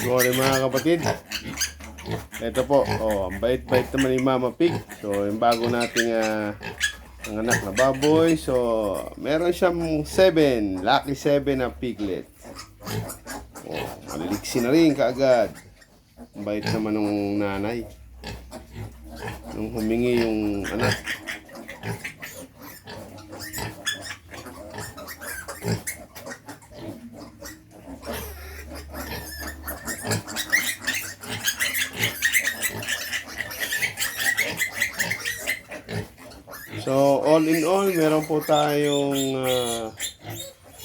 Morning mga kapatid. Ito po, ang bait-bait naman ni Mama Pig. So, yung bago nating ang anak na baboy. So, meron siyang 7, lucky 7 na piglet. Maliliksi na rin kaagad. Ang bait naman ng nanay nung humingi yung anak. So, all in all, meron po tayong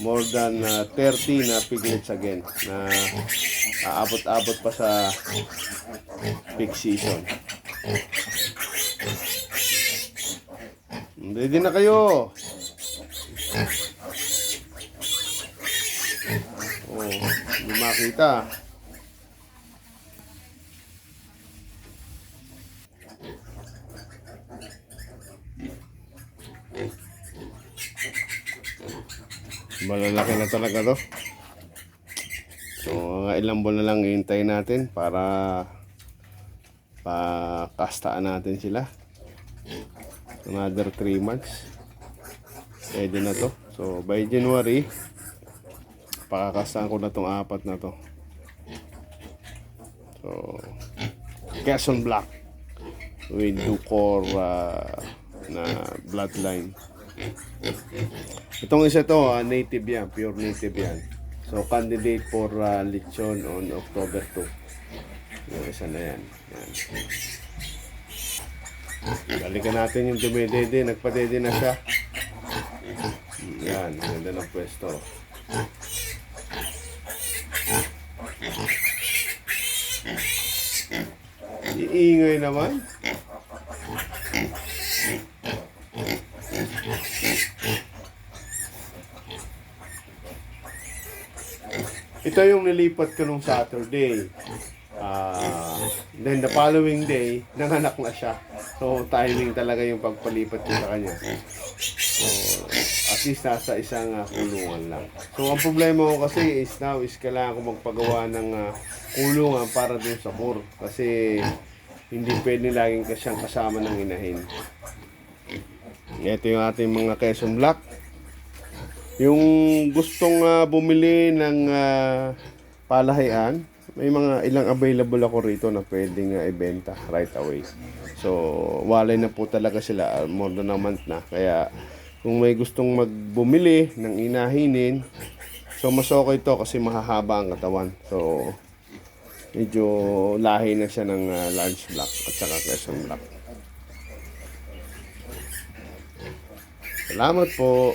more than 30 na piglets again na aabot-abot pa sa peak season. Ready na kayo? Hindi makita. Malalaki na talaga to. So, ilang buwan na lang hintayin natin para pakastaan natin sila. Another 3 months. Pwede na to. So, by January, pakakastaan ko na tong 4 na to. So, Quezon Black with Ducor na bloodline. Itong isa to, native yan, pure native yan. So, candidate for lechon on October 2. Yung isa na yan. Balikan natin yung dumedede, nagpadede na siya. Yan, ganda ng pwesto. Iingay naman. Ito yung nilipat ko nung Saturday. Then the following day, nanganak na siya. So, timing talaga yung pagpalipat ko sa kanya. So, at least nasa isang kulungan lang. So, ang problema ko kasi is now is kailangan ko magpagawa ng kulungan para dun sa kur. Kasi hindi pwede laging siyang kasama ng inahin. Ito yung ating mga Quezon Black. Yung gustong bumili ng palahian, may mga ilang available ako rito na pwedeng ibenta right away. So, walay na po talaga sila, more than a month na. Kaya, kung may gustong magbumili ng inahinin, so mas okay to kasi mahahaba ang katawan. So, medyo lahi na siya ng large black at saka Quezon Black. Salamat po.